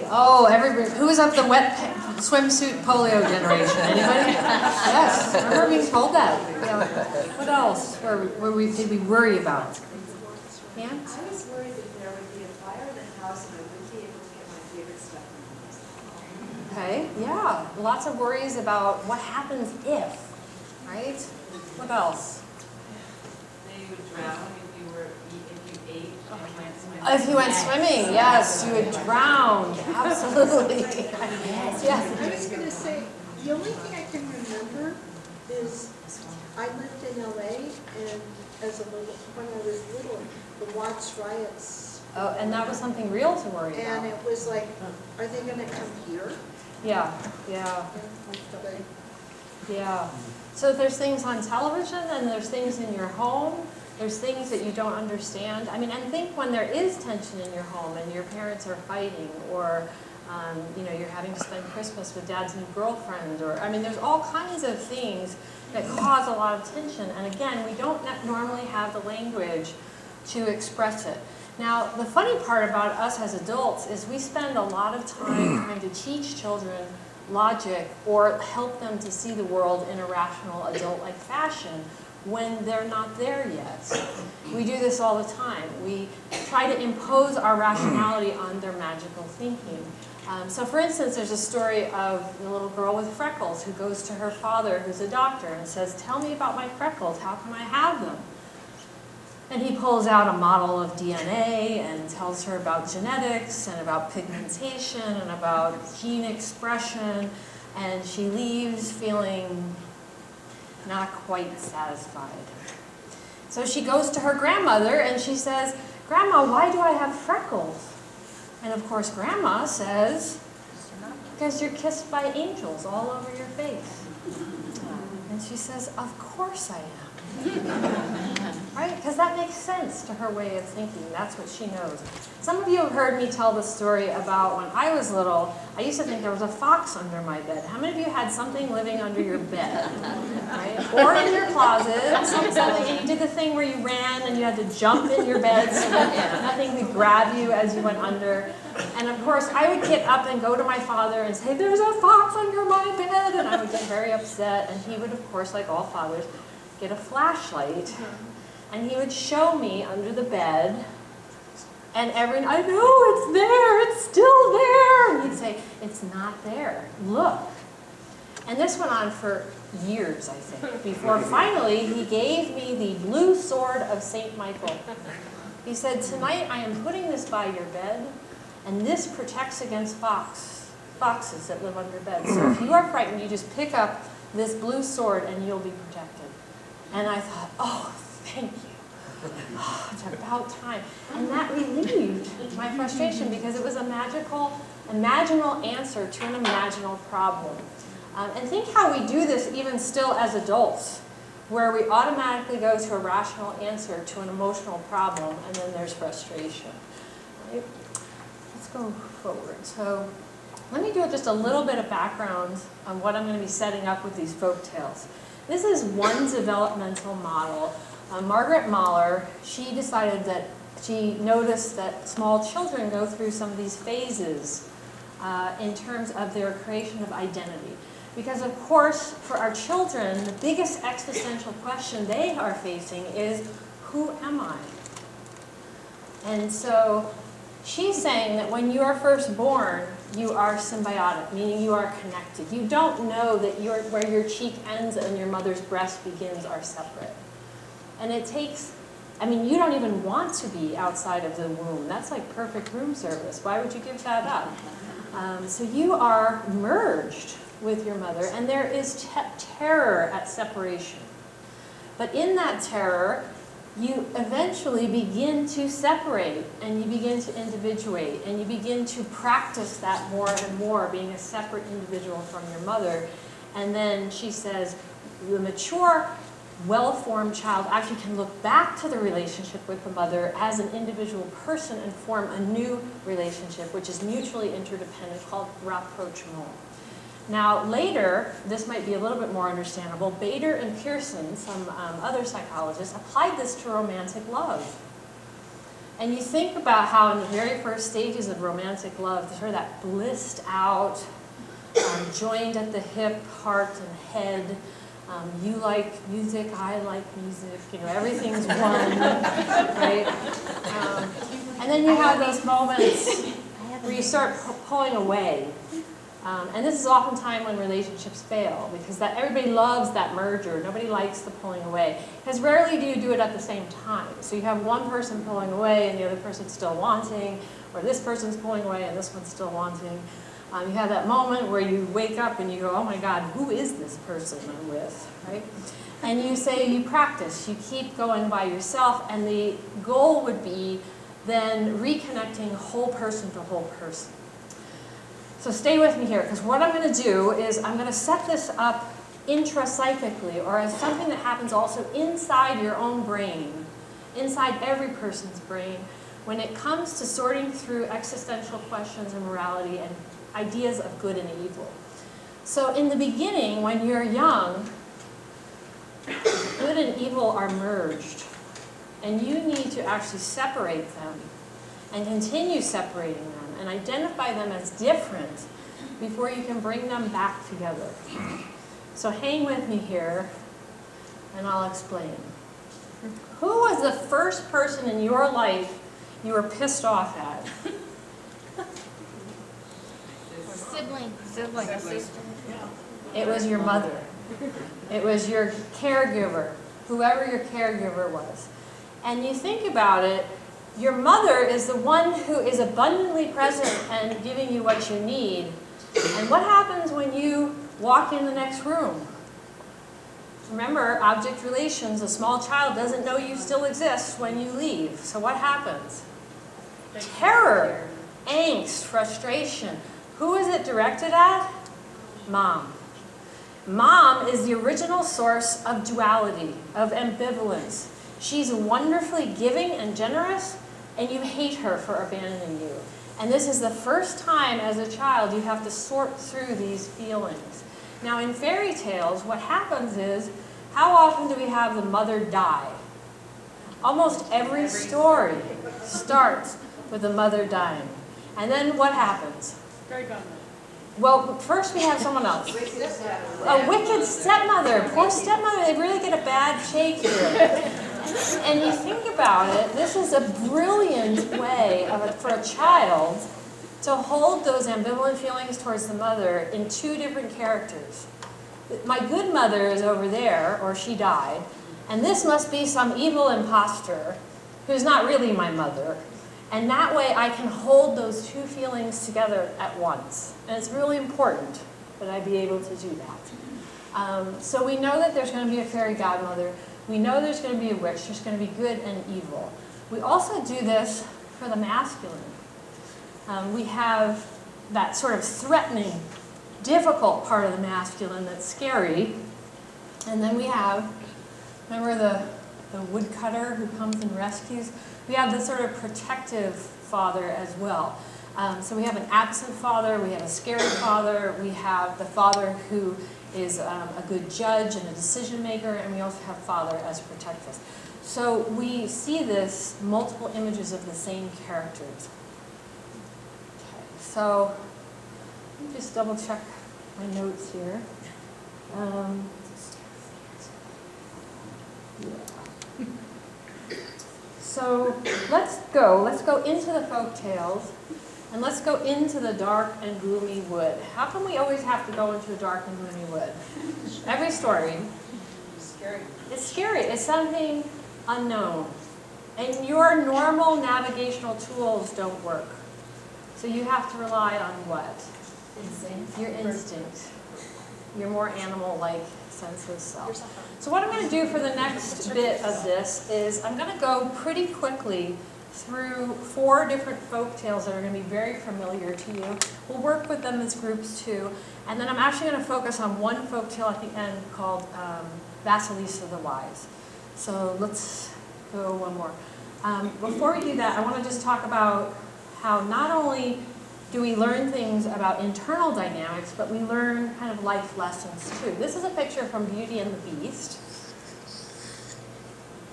Oh, everybody. Who was of the wet swimsuit polio generation? Anybody? Yes. I remember being told that. What else did we worry about? Yeah? I was worried that there would be a fire in the house and I wouldn't be able to get my favorite stuff in the house. Okay, yeah. Lots of worries about what happens if, right? What else? That you would drown if you ate and went swimming. If you went swimming, yes, you would drown. Absolutely. Yes. I was going to say, the only thing I can remember is I lived in LA, and when I was little, the Watts riots. Oh, and that was something real to worry about. And it was like, are they going to come here? Yeah. So there's things on television, and there's things in your home. There's things that you don't understand. I mean, and think when there is tension in your home and your parents are fighting, or you're having to spend Christmas with dad's new girlfriend, or I mean, there's all kinds of things that cause a lot of tension. And again, we don't normally have the language to express it. Now, the funny part about us as adults is we spend a lot of time trying to teach children logic or help them to see the world in a rational, adult-like fashion when they're not there yet. We do this all the time. We try to impose our rationality on their magical thinking. So for instance, there's a story of the little girl with freckles who goes to her father, who's a doctor, and says, "Tell me about my freckles, how can I have them?" And he pulls out a model of DNA and tells her about genetics and about pigmentation and about gene expression, and she leaves feeling not quite satisfied. So she goes to her grandmother and she says, "Grandma, why do I have freckles?" And of course, Grandma says, "Because you're kissed by angels all over your face." And she says, "Of course I am." Right? Because that makes sense to her way of thinking. That's what she knows. Some of you have heard me tell the story about when I was little, I used to think there was a fox under my bed. How many of you had something living under your bed? Right? Or in your closet, something, and you did the thing where you ran and you had to jump in your bed so that nothing could grab you as you went under. And of course, I would get up and go to my father and say, "There's a fox under my bed," and I would get very upset. And he would, of course, like all fathers, get a flashlight. And he would show me under the bed, and I know it's there, it's still there. And he'd say, "It's not there, look." And this went on for years, I think, before finally he gave me the blue sword of St. Michael. He said, "Tonight I am putting this by your bed, and this protects against foxes that live under beds. So if you are frightened, you just pick up this blue sword and you'll be protected." And I thought, oh, thank you. Oh, it's about time. And that relieved my frustration because it was a imaginal answer to an imaginal problem. And think how we do this even still as adults, where we automatically go to a rational answer to an emotional problem, and then there's frustration. Right? Let's go forward. So let me do just a little bit of background on what I'm going to be setting up with these folk tales. This is one developmental model. Margaret Mahler, she decided that she noticed that small children go through some of these phases in terms of their creation of identity. Because of course, for our children, the biggest existential question they are facing is, who am I? And so she's saying that when you are first born, you are symbiotic, meaning you are connected. You don't know that where your cheek ends and your mother's breast begins are separate. And it takes, you don't even want to be outside of the womb. That's like perfect room service. Why would you give that up? So you are merged with your mother, and there is terror at separation. But in that terror, you eventually begin to separate, and you begin to individuate, and you begin to practice that more and more, being a separate individual from your mother. And then she says, the mature, well-formed child actually can look back to the relationship with the mother as an individual person and form a new relationship, which is mutually interdependent, called rapprochement. Now later, this might be a little bit more understandable, Bader and Pearson, some other psychologists, applied this to romantic love. And you think about how in the very first stages of romantic love, sort of that blissed out, joined at the hip, heart and head, you like music, I like music, everything's one, right? And then you have those moments where you start pulling away. And this is oftentimes when relationships fail, because everybody loves that merger. Nobody likes the pulling away. Because rarely do you do it at the same time. So you have one person pulling away and the other person's still wanting, or this person's pulling away and this one's still wanting. You have that moment where you wake up and you go, oh my God, who is this person I'm with, right? And you say, you practice, you keep going by yourself, and the goal would be then reconnecting whole person to whole person. So stay with me here, because what I'm going to do is I'm going to set this up intrapsychically, or as something that happens also inside your own brain, inside every person's brain, when it comes to sorting through existential questions and morality and ideas of good and evil. So in the beginning, when you're young, good and evil are merged, and you need to actually separate them and continue separating them and identify them as different before you can bring them back together. So hang with me here, and I'll explain. Who was the first person in your life you were pissed off at? Sibling. It was your mother. It was your caregiver, whoever your caregiver was. And you think about it, your mother is the one who is abundantly present and giving you what you need. And what happens when you walk in the next room? Remember, object relations, a small child doesn't know you still exist when you leave. So what happens? Terror, angst, frustration. Who is it directed at? Mom. Mom is the original source of duality, of ambivalence. She's wonderfully giving and generous, and you hate her for abandoning you. And this is the first time as a child you have to sort through these feelings. Now in fairy tales, what happens is, how often do we have the mother die? Almost every story starts with the mother dying. And then what happens? Well, first we have someone else. A wicked stepmother. Poor stepmother, they really get a bad shake here. And you think about it, this is a brilliant way for a child to hold those ambivalent feelings towards the mother in two different characters. My good mother is over there, or she died, and this must be some evil imposter who's not really my mother. And that way I can hold those two feelings together at once. And it's really important that I be able to do that. So we know that there's going to be a fairy godmother. We know there's going to be a witch. There's going to be good and evil. We also do this for the masculine. We have that sort of threatening, difficult part of the masculine that's scary. And then we have, remember the woodcutter who comes and rescues? We have this sort of protective father as well. So we have an absent father, we have a scary father, we have the father who is a good judge and a decision maker, and we also have father as protective. So we see this multiple images of the same characters. Okay, so let me just double check my notes here. So let's go into the folk tales, and let's go into the dark and gloomy wood. How come we always have to go into the dark and gloomy wood? Every story. Scary. It's scary. It's something unknown. And your normal navigational tools don't work. So you have to rely on what? Instinct. Your instinct. Your more animal-like sense of self. So what I'm going to do for the next bit of this is I'm going to go pretty quickly through 4 different folk tales that are going to be very familiar to you. We'll work with them as groups too. And then I'm actually going to focus on one folk tale at the end called Vasilisa the Wise. So let's go one more. Before we do that, I want to just talk about how not only do we learn things about internal dynamics, but we learn kind of life lessons too. This is a picture from Beauty and the Beast.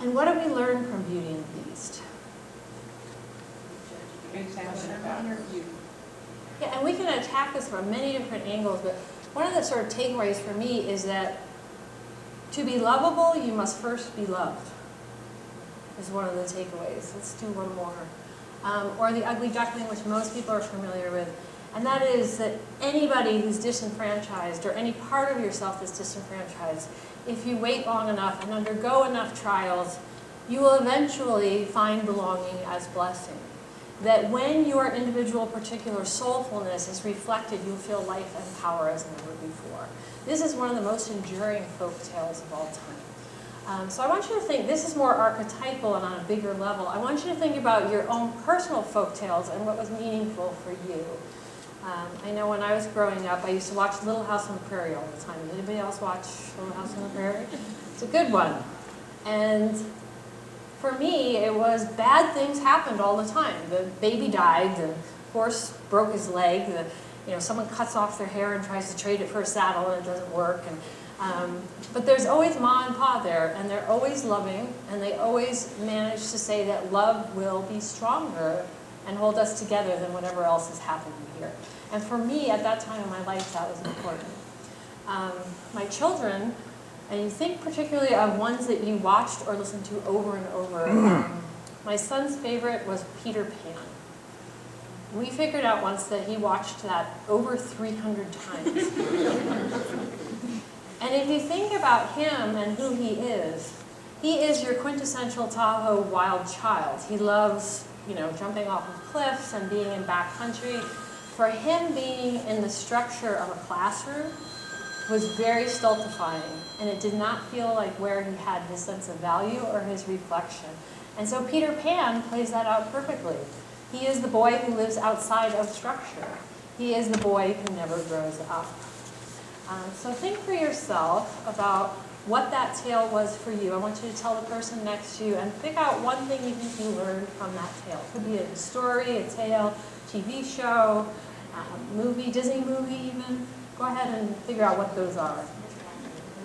And what do we learn from Beauty and the Beast? Yeah, and we can attack this from many different angles, but one of the sort of takeaways for me is that to be lovable, you must first be loved, is one of the takeaways. Let's do one more. Or the ugly duckling, which most people are familiar with. And that is that anybody who's disenfranchised, or any part of yourself that's disenfranchised, if you wait long enough and undergo enough trials, you will eventually find belonging as blessing. That when your individual particular soulfulness is reflected, you'll feel life and power as never before. This is one of the most enduring folk tales of all time. So I want you to think, this is more archetypal and on a bigger level. I want you to think about your own personal folk tales and what was meaningful for you. I know when I was growing up, I used to watch Little House on the Prairie all the time. Did anybody else watch Little House on the Prairie? It's a good one. And for me, it was bad things happened all the time. The baby died, the horse broke his leg, someone cuts off their hair and tries to trade it for a saddle and it doesn't work. But there's always Ma and Pa there, and they're always loving, and they always manage to say that love will be stronger and hold us together than whatever else is happening here. And for me, at that time in my life, that was important. My children, and you think particularly of ones that you watched or listened to over and over. My son's favorite was Peter Pan. We figured out once that he watched that over 300 times. And if you think about him and who he is your quintessential Tahoe wild child. He loves, jumping off of cliffs and being in backcountry. For him, being in the structure of a classroom was very stultifying, and it did not feel like where he had his sense of value or his reflection. And so Peter Pan plays that out perfectly. He is the boy who lives outside of structure. He is the boy who never grows up. So think for yourself about what that tale was for you. I want you to tell the person next to you and pick out one thing you think you learned from that tale. It could be a story, a tale, TV show, movie, Disney movie even. Go ahead and figure out what those are.